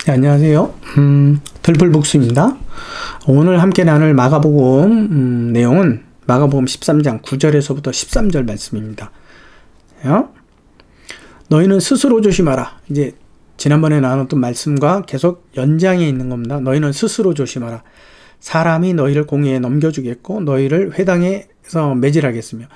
네, 안녕하세요. 들불북수입니다. 오늘 함께 나눌 마가복음 내용은 마가복음 13장 9절에서부터 13절 말씀입니다. 너희는 스스로 조심하라. 이제 지난번에 나눴던 말씀과 계속 연장해 있는 겁니다. 너희는 스스로 조심하라. 사람이 너희를 공회에 넘겨주겠고 너희를 회당에서 매질하겠으며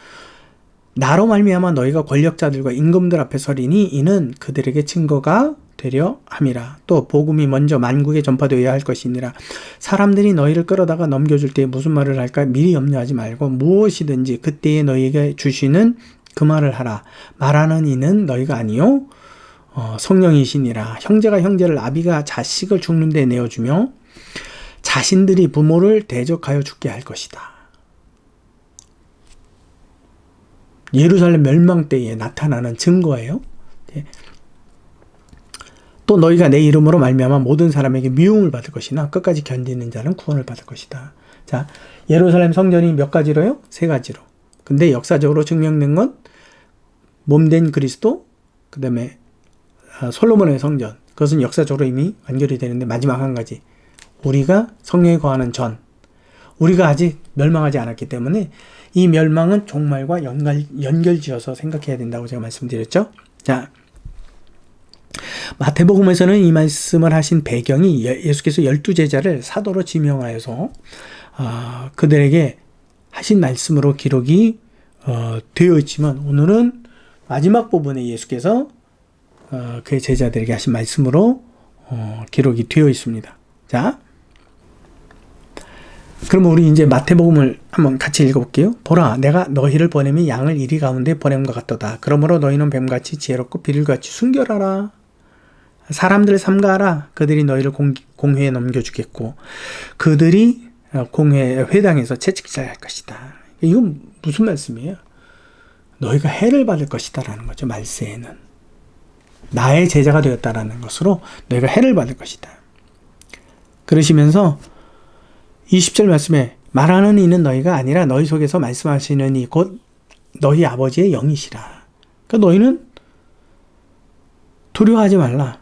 나로 말미암아 너희가 권력자들과 임금들 앞에 서리니 이는 그들에게 증거가 되려 함이라. 또 복음이 먼저 만국에 전파되어야 할 것이니라. 사람들이 너희를 끌어다가 넘겨줄 때 무슨 말을 할까 미리 염려하지 말고 무엇이든지 그때에 너희에게 주시는 그 말을 하라. 말하는 이는 너희가 아니요 성령이시니라. 형제가 형제를 아비가 자식을 죽는 데 내어주며 자신들이 부모를 대적하여 죽게 할 것이다. 예루살렘 멸망 때에 나타나는 증거예요. 또 너희가 내 이름으로 말미암아 모든 사람에게 미움을 받을 것이나 끝까지 견디는 자는 구원을 받을 것이다. 자, 예루살렘 성전이 몇 가지로요? 세 가지로. 근데 역사적으로 증명된 건 몸된 그리스도, 그 다음에 솔로몬의 성전. 그것은 역사적으로 이미 완결이 되는데 마지막 한 가지. 우리가 성령에 거하는 전. 우리가 아직 멸망하지 않았기 때문에 이 멸망은 종말과 연결지어서 생각해야 된다고 제가 말씀드렸죠. 자, 마태복음에서는 이 말씀을 하신 배경이 예수께서 12제자를 사도로 지명하여서 그들에게 하신 말씀으로 기록이 되어 있지만 오늘은 마지막 부분에 예수께서 그의 제자들에게 하신 말씀으로 기록이 되어 있습니다. 자, 그러면 우리 이제 마태복음을 한번 같이 읽어볼게요. 보라, 내가 너희를 보내면 양을 이리 가운데 보냄과 같도다. 그러므로 너희는 뱀같이 지혜롭고 비둘같이 순결하라. 사람들을 삼가하라. 그들이 너희를 공회에 넘겨주겠고 그들이 공회 회당에서 채찍질 할 것이다. 이건 무슨 말씀이에요? 너희가 해를 받을 것이다 라는 거죠. 말세에는 나의 제자가 되었다라는 것으로 너희가 해를 받을 것이다. 그러시면서 20절 말씀에 말하는 이는 너희가 아니라 너희 속에서 말씀하시는 이 곧 너희 아버지의 영이시라. 그러니까 너희는 두려워하지 말라.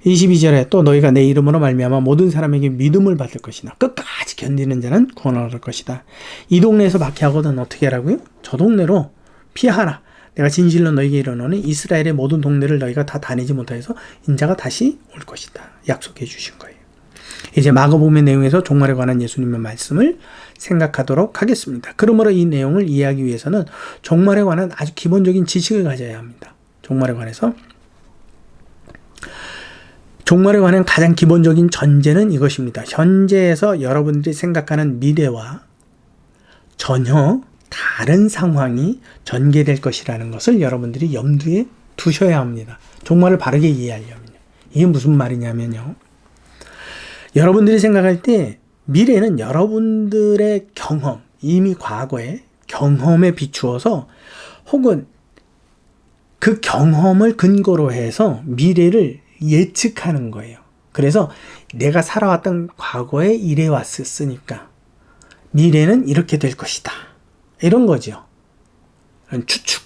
22절에 또 너희가 내 이름으로 말미암아 모든 사람에게 믿음을 받을 것이나 끝까지 견디는 자는 구원을 얻을 것이다. 이 동네에서 박해하거든 어떻게 하라고요? 저 동네로 피하라. 내가 진실로 너희에게 이르노니 이스라엘의 모든 동네를 너희가 다 다니지 못하여서 인자가 다시 올 것이다. 약속해 주신 거예요. 이제 마가복음의 내용에서 종말에 관한 예수님의 말씀을 생각하도록 하겠습니다. 그러므로 이 내용을 이해하기 위해서는 종말에 관한 아주 기본적인 지식을 가져야 합니다. 종말에 관해서 종말에 관한 가장 기본적인 전제는 이것입니다. 현재에서 여러분들이 생각하는 미래와 전혀 다른 상황이 전개될 것이라는 것을 여러분들이 염두에 두셔야 합니다. 종말을 바르게 이해하려면요. 이게 무슨 말이냐면요. 여러분들이 생각할 때 미래는 여러분들의 경험, 이미 과거의 경험에 비추어서 혹은 그 경험을 근거로 해서 미래를 예측하는 거예요. 그래서 내가 살아왔던 과거에 이래 왔으니까 미래는 이렇게 될 것이다. 이런 거죠. 추측.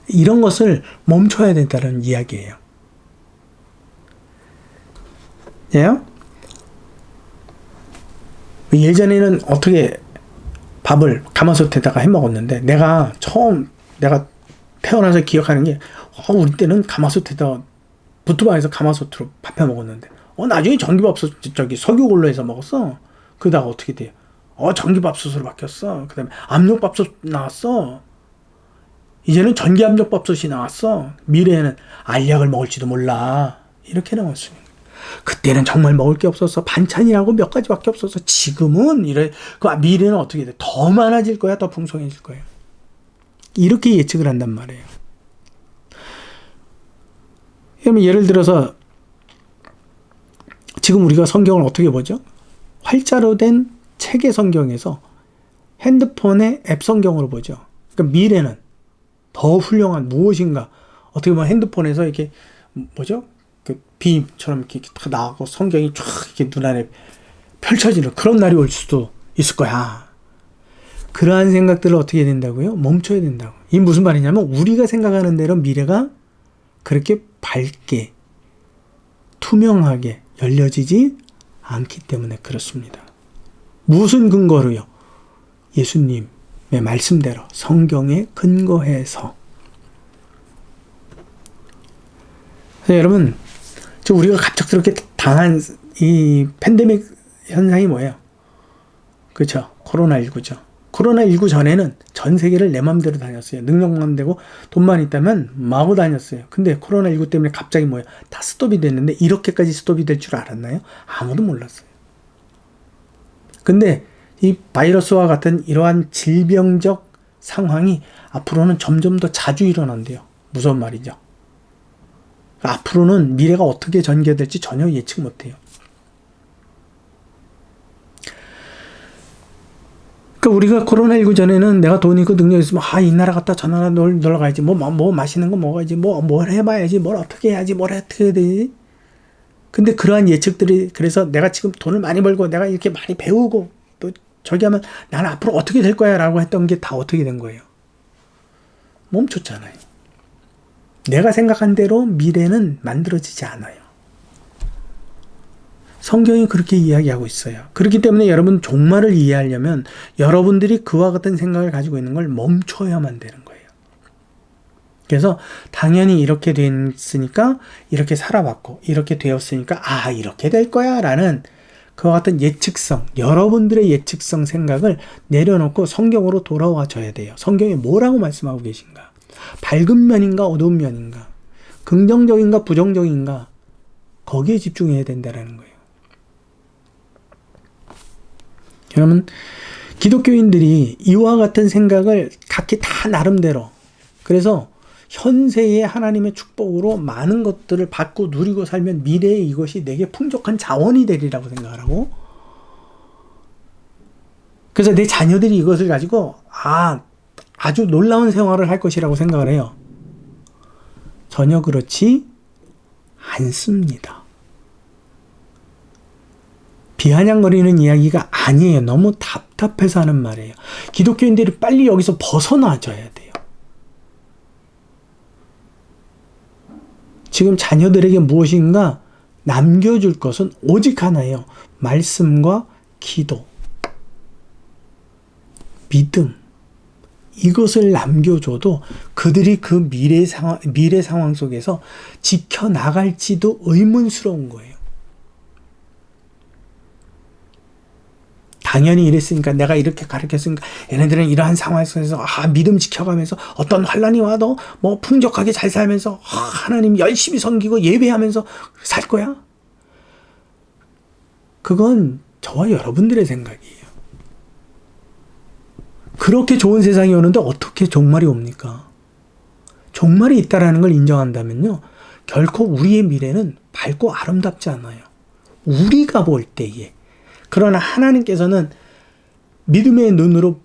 이런 것을 멈춰야 된다는 이야기예요. 예전에는 어떻게 밥을 가마솥에다가 해 먹었는데 내가 태어나서 기억하는 게 우리 때는 가마솥에다 부뚜방에서 가마솥으로 밥 해 먹었는데 나중에 전기밥솥 석유골로 해서 먹었어. 그러다가 어떻게 돼요? 전기밥솥으로 바뀌었어. 그 다음에 압력밥솥 나왔어. 이제는 전기압력밥솥이 나왔어. 미래에는 알약을 먹을지도 몰라. 이렇게 나왔어요. 그때는 정말 먹을 게 없어서 반찬이라고 몇 가지밖에 없어서 지금은 미래는 어떻게 돼? 더 많아질 거야? 더 풍성해질 거야? 이렇게 예측을 한단 말이에요. 그러면 예를 들어서 지금 우리가 성경을 어떻게 보죠? 활자로 된 책의 성경에서 핸드폰의 앱 성경으로 보죠. 그러니까 미래는 더 훌륭한 무엇인가 어떻게 보면 핸드폰에서 이렇게 그 비처럼 이렇게 다 나오고 성경이 쫙 이렇게 눈안에 펼쳐지는 그런 날이 올 수도 있을 거야. 그러한 생각들을 어떻게 해야 된다고요? 멈춰야 된다고. 이게 무슨 말이냐면 우리가 생각하는 대로 미래가 그렇게 밝게 투명하게 열려지지 않기 때문에 그렇습니다. 무슨 근거로요? 예수님의 말씀대로 성경에 근거해서. 그래서 여러분, 우리가 갑작스럽게 당한 이 팬데믹 현상이 뭐예요? 그렇죠? 코로나19죠. 코로나19 전에는 전 세계를 내 맘대로 다녔어요. 능력만 되고 돈만 있다면 마구 다녔어요. 근데 코로나19 때문에 갑자기 뭐예요? 다 스톱이 됐는데 이렇게까지 스톱이 될 줄 알았나요? 아무도 몰랐어요. 근데 이 바이러스와 같은 이러한 질병적 상황이 앞으로는 점점 더 자주 일어난대요. 무서운 말이죠. 앞으로는 미래가 어떻게 전개될지 전혀 예측 못해요. 그러니까 우리가 코로나19 전에는 내가 돈 있고 능력 있으면 이 나라 갔다 저 나라 놀러 가야지, 뭐 맛있는 거 먹어야지, 뭘 해봐야지, 뭘 어떻게 해야지, 뭘 어떻게 해야 되지. 근데 그러한 예측들이, 그래서 내가 지금 돈을 많이 벌고 내가 이렇게 많이 배우고 또 저기 하면 나는 앞으로 어떻게 될 거야 라고 했던 게 다 어떻게 된 거예요? 멈췄잖아요. 내가 생각한 대로 미래는 만들어지지 않아요. 성경이 그렇게 이야기하고 있어요. 그렇기 때문에 여러분, 종말을 이해하려면 여러분들이 그와 같은 생각을 가지고 있는 걸 멈춰야만 되는 거예요. 그래서 당연히 이렇게 됐으니까 이렇게 살아봤고 이렇게 되었으니까 이렇게 될 거야 라는 그와 같은 예측성, 여러분들의 예측성 생각을 내려놓고 성경으로 돌아와 줘야 돼요. 성경이 뭐라고 말씀하고 계신가? 밝은 면인가 어두운 면인가? 긍정적인가 부정적인가? 거기에 집중해야 된다는 거예요. 여러분, 기독교인들이 이와 같은 생각을 각기 다 나름대로, 그래서 현세의 하나님의 축복으로 많은 것들을 받고 누리고 살면 미래에 이것이 내게 풍족한 자원이 되리라고 생각을 하고, 그래서 내 자녀들이 이것을 가지고 아주 놀라운 생활을 할 것이라고 생각을 해요. 전혀 그렇지 않습니다. 비아냥거리는 이야기가 아니에요. 너무 답답해서 하는 말이에요. 기독교인들이 빨리 여기서 벗어나줘야 돼요. 지금 자녀들에게 무엇인가 남겨줄 것은 오직 하나예요. 말씀과 기도, 믿음. 이것을 남겨줘도 그들이 그 미래 상황 속에서 지켜나갈지도 의문스러운 거예요. 당연히 이랬으니까, 내가 이렇게 가르쳤으니까 얘네들은 이러한 상황 속에서 믿음 지켜가면서 어떤 환난이 와도 풍족하게 잘 살면서 하나님 열심히 섬기고 예배하면서 살 거야. 그건 저와 여러분들의 생각이에요. 그렇게 좋은 세상이 오는데 어떻게 종말이 옵니까? 종말이 있다라는 걸 인정한다면요, 결코 우리의 미래는 밝고 아름답지 않아요. 우리가 볼 때에. 그러나 하나님께서는 믿음의 눈으로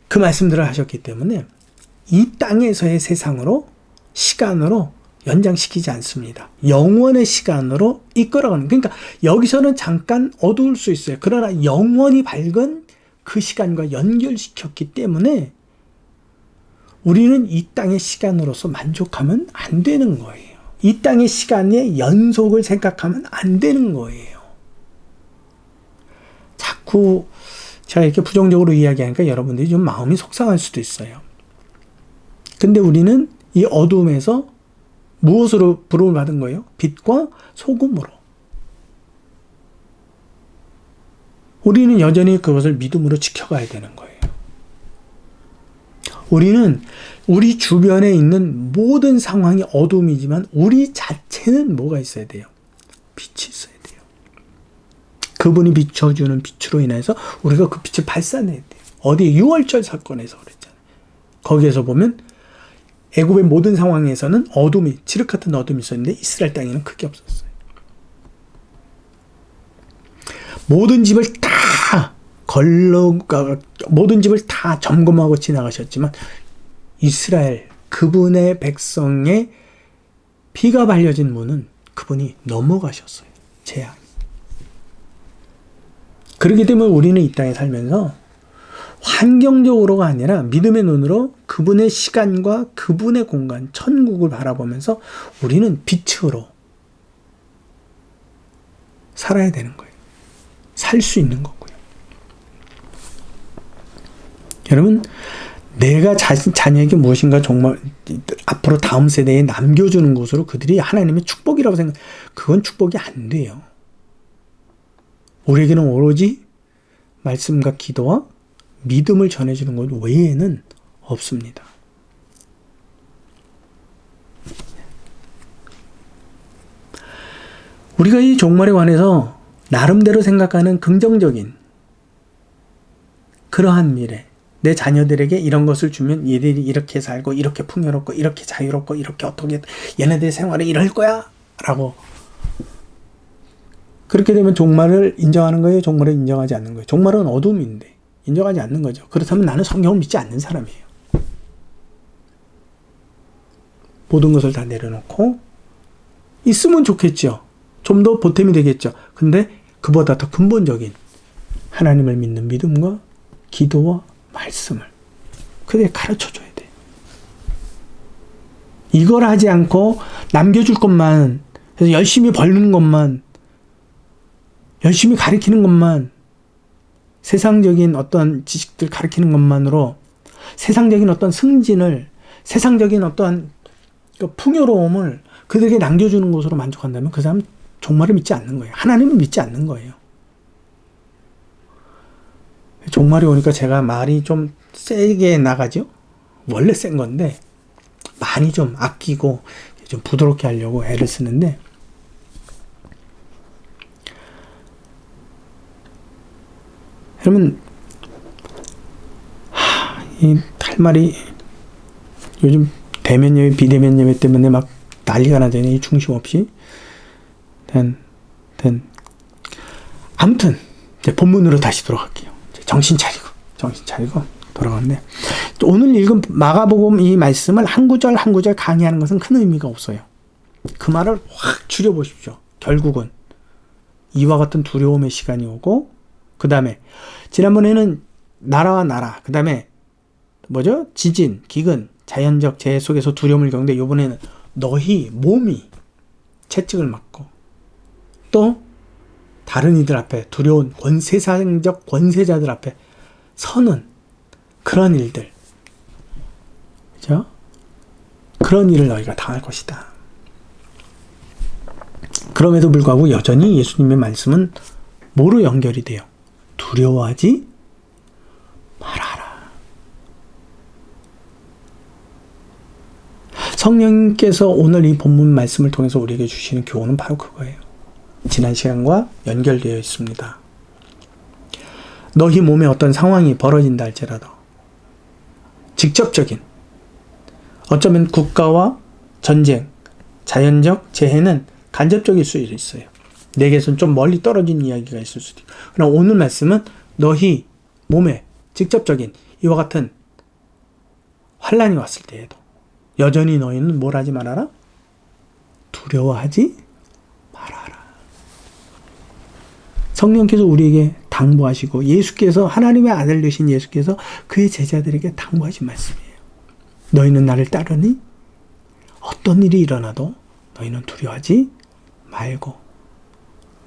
그 말씀들을 하셨기 때문에 이 땅에서의 세상으로, 시간으로 연장시키지 않습니다. 영원의 시간으로 이끌어가는, 그러니까 여기서는 잠깐 어두울 수 있어요. 그러나 영원히 밝은 그 시간과 연결시켰기 때문에 우리는 이 땅의 시간으로서 만족하면 안 되는 거예요. 이 땅의 시간의 연속을 생각하면 안 되는 거예요. 자꾸 제가 이렇게 부정적으로 이야기하니까 여러분들이 좀 마음이 속상할 수도 있어요. 근데 우리는 이 어두움에서 무엇으로 부름을 받은 거예요? 빛과 소금으로. 우리는 여전히 그것을 믿음으로 지켜가야 되는 거예요. 우리는 우리 주변에 있는 모든 상황이 어둠이지만 우리 자체는 뭐가 있어야 돼요? 빛이 있어야 돼요. 그분이 비춰주는 빛으로 인해서 우리가 그 빛을 발산해야 돼요. 어디 6월절 사건에서 그랬잖아요. 거기에서 보면 애굽의 모든 상황에서는 어둠이, 칠흑 같은 어둠이 있었는데 이스라엘 땅에는 크게 없었어요. 모든 집을 다 점검하고 지나가셨지만 이스라엘, 그분의 백성의 피가 발려진 문은 그분이 넘어가셨어요. 재앙이. 그렇기 때문에 우리는 이 땅에 살면서 환경적으로가 아니라 믿음의 눈으로 그분의 시간과 그분의 공간, 천국을 바라보면서 우리는 빛으로 살아야 되는 거예요. 살 수 있는 거고요. 여러분, 내가 자녀에게 무엇인가 정말 앞으로 다음 세대에 남겨주는 것으로 그들이 하나님의 축복이라고 그건 축복이 안 돼요. 우리에게는 오로지 말씀과 기도와 믿음을 전해주는 것 외에는 없습니다. 우리가 이 종말에 관해서 나름대로 생각하는 긍정적인 그러한 미래, 내 자녀들에게 이런 것을 주면 얘들이 이렇게 살고 이렇게 풍요롭고 이렇게 자유롭고 이렇게 어떻게 얘네들의 생활이 이럴 거야 라고, 그렇게 되면 종말을 인정하는 거예요? 종말을 인정하지 않는 거예요? 종말은 어둠인데 인정하지 않는 거죠. 그렇다면 나는 성경을 믿지 않는 사람이에요. 모든 것을 다 내려놓고 있으면 좋겠죠. 좀 더 보탬이 되겠죠. 근데 그보다 더 근본적인 하나님을 믿는 믿음과 기도와 말씀을 그들이 가르쳐줘야 돼. 이걸 하지 않고 남겨줄 것만, 그래서 열심히 벌는 것만, 열심히 가르치는 것만, 세상적인 어떤 지식들 가르치는 것만으로 세상적인 어떤 승진을, 세상적인 어떤 풍요로움을 그들에게 남겨주는 것으로 만족한다면 그 사람은 종말을 믿지 않는 거예요. 하나님을 믿지 않는 거예요. 종말이 오니까 제가 말이 좀 세게 나가죠? 원래 센 건데 많이 좀 아끼고 좀 부드럽게 하려고 애를 쓰는데, 여러분, 이 할 말이 요즘 대면 예배, 비대면 예배 때문에 막 난리가 나잖아요. 이 중심 없이. 아무튼 이제 본문으로 다시 돌아갈게요. 정신 차리고 돌아가는데, 오늘 읽은 마가복음 이 말씀을 한 구절 한 구절 강의하는 것은 큰 의미가 없어요. 그 말을 확 줄여보십시오. 결국은 이와 같은 두려움의 시간이 오고, 그 다음에 지난번에는 나라와 나라, 그 다음에 뭐죠? 지진, 기근, 자연적 재해 속에서 두려움을 겪는데, 이번에는 너희 몸이 채찍을 맞고 또 다른 이들 앞에 두려운 세상적 권세자들 앞에 서는 그런 일들, 그죠? 그런 일을 너희가 당할 것이다. 그럼에도 불구하고 여전히 예수님의 말씀은 뭐로 연결이 돼요? 두려워하지 말아라. 성령님께서 오늘 이 본문 말씀을 통해서 우리에게 주시는 교훈은 바로 그거예요. 지난 시간과 연결되어 있습니다. 너희 몸에 어떤 상황이 벌어진다 할지라도 직접적인, 어쩌면 국가와 전쟁, 자연적 재해는 간접적일 수 있어요. 내게서는 좀 멀리 떨어진 이야기가 있을 수도 있고. 그러나 오늘 말씀은 너희 몸에 직접적인 이와 같은 환난이 왔을 때에도 여전히 너희는 뭘 하지 말아라? 두려워하지 말아라. 성령께서 우리에게 당부하시고, 예수께서, 하나님의 아들 되신 예수께서 그의 제자들에게 당부하신 말씀이에요. 너희는 나를 따르니 어떤 일이 일어나도 너희는 두려워하지 말고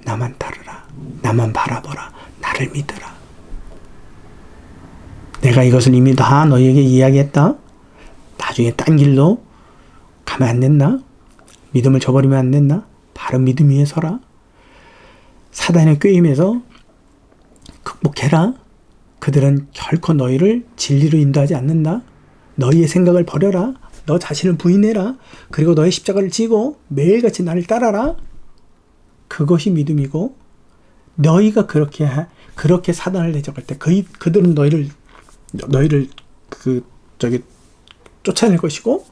나만 따르라. 나만 바라보라. 나를 믿으라. 내가 이것을 이미 다 너희에게 이야기했다. 나중에 딴 길로 가면 안 된다. 믿음을 저버리면 안 된다. 바른 믿음 위에 서라. 사단의 꾀임에서 극복해라. 그들은 결코 너희를 진리로 인도하지 않는다. 너희의 생각을 버려라. 너 자신을 부인해라. 그리고 너의 십자가를 지고 매일같이 나를 따라라. 그것이 믿음이고, 너희가 그렇게 사단을 대적할 때 그들은 너희를 쫓아낼 것이고,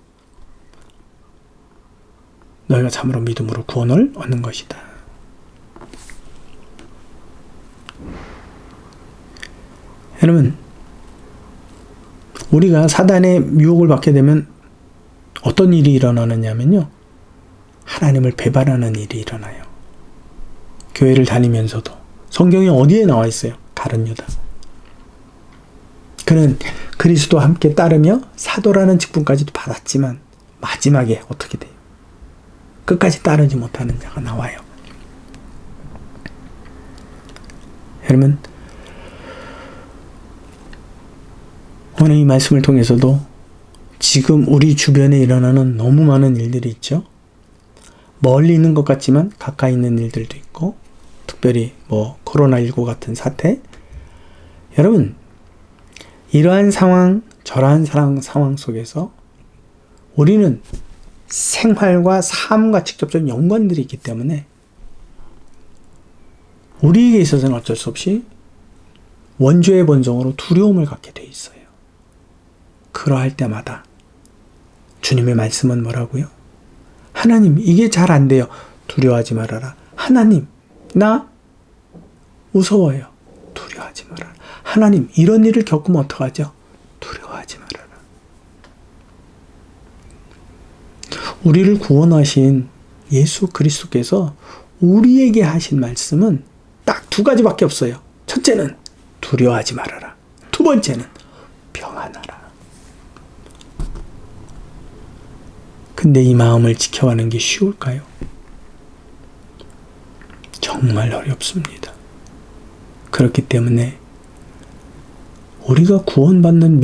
너희가 참으로 믿음으로 구원을 얻는 것이다. 여러분, 우리가 사단의 유혹을 받게 되면 어떤 일이 일어나느냐면요, 하나님을 배반하는 일이 일어나요. 교회를 다니면서도 성경이 어디에 나와 있어요? 가룟 유다. 그는 그리스도와 함께 따르며 사도라는 직분까지도 받았지만 마지막에 어떻게 돼요? 끝까지 따르지 못하는 자가 나와요. 여러분, 오늘 이 말씀을 통해서도 지금 우리 주변에 일어나는 너무 많은 일들이 있죠. 멀리 있는 것 같지만 가까이 있는 일들도 있고, 특별히 코로나19 같은 사태. 여러분, 이러한 상황, 저러한 상황 속에서 우리는 생활과 삶과 직접적인 연관들이 있기 때문에 우리에게 있어서는 어쩔 수 없이 원죄의 본성으로 두려움을 갖게 돼 있어요. 그러할 때마다 주님의 말씀은 뭐라고요? 하나님, 이게 잘 안 돼요. 두려워하지 말아라. 하나님, 나 무서워요. 두려워하지 말아라. 하나님, 이런 일을 겪으면 어떡하죠? 두려워하지 말아라. 우리를 구원하신 예수 그리스도께서 우리에게 하신 말씀은 딱 두 가지밖에 없어요. 첫째는 두려워하지 말아라. 두 번째는 평안하라. 근데 이 마음을 지켜가는 게 쉬울까요? 정말 어렵습니다. 그렇기 때문에 우리가 구원받는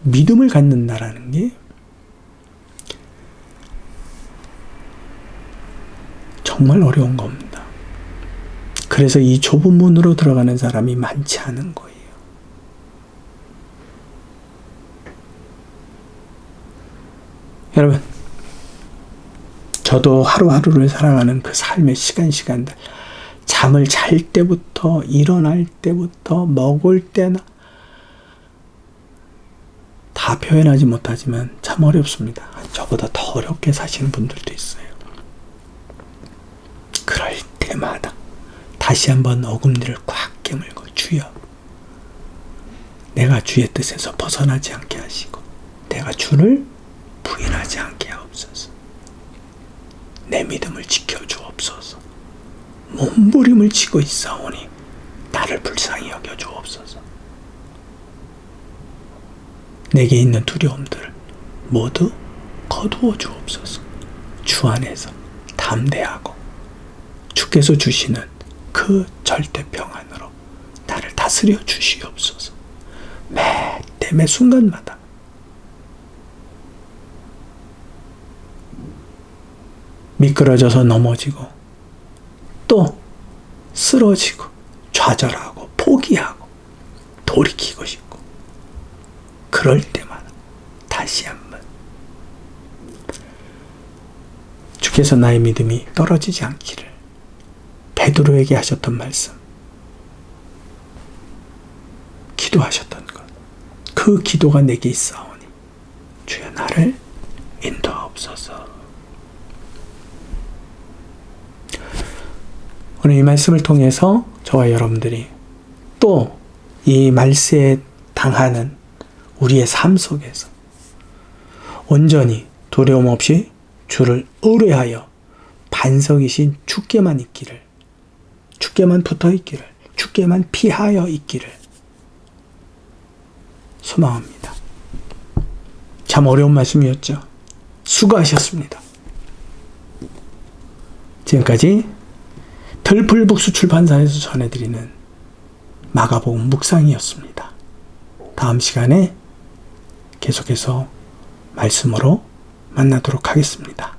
믿음을 갖는다라는 게 정말 어려운 겁니다. 그래서 이 좁은 문으로 들어가는 사람이 많지 않은 거예요. 여러분, 저도 하루하루를 살아가는 그 삶의 시간들, 잠을 잘 때부터 일어날 때부터 먹을 때나 다 표현하지 못하지만 참 어렵습니다. 저보다 더 어렵게 사시는 분들도 있어요. 그럴 때마다 다시 한번 어금니를 꽉 깨물고, 주여, 내가 주의 뜻에서 벗어나지 않게 하시고 내가 주를 부인하지 않게 하옵소서. 내 믿음을 지켜주옵소서. 몸부림을 치고 있사오니 나를 불쌍히 여겨주옵소서. 내게 있는 두려움들을 모두 거두어 주옵소서. 주 안에서 담대하고 주께서 주시는 그 절대 평안으로 나를 다스려 주시옵소서. 매 순간마다 미끄러져서 넘어지고 또 쓰러지고 좌절하고 포기하고 돌이키고 싶고, 그럴 때마다 다시 한번 주께서 나의 믿음이 떨어지지 않기를 베드로에게 하셨던 말씀, 기도하셨던 것, 그 기도가 내게 있사오니 주여 나를 인도하옵소서. 오늘 이 말씀을 통해서 저와 여러분들이 또 이 말세에 당하는 우리의 삶 속에서 온전히 두려움 없이 주를 의뢰하여 반석이신 주께만 있기를, 주께만 붙어 있기를, 주께만 피하여 있기를 소망합니다. 참 어려운 말씀이었죠. 수고하셨습니다. 지금까지 들풀북수 출판사에서 전해드리는 마가복음 묵상이었습니다. 다음 시간에 계속해서 말씀으로 만나도록 하겠습니다.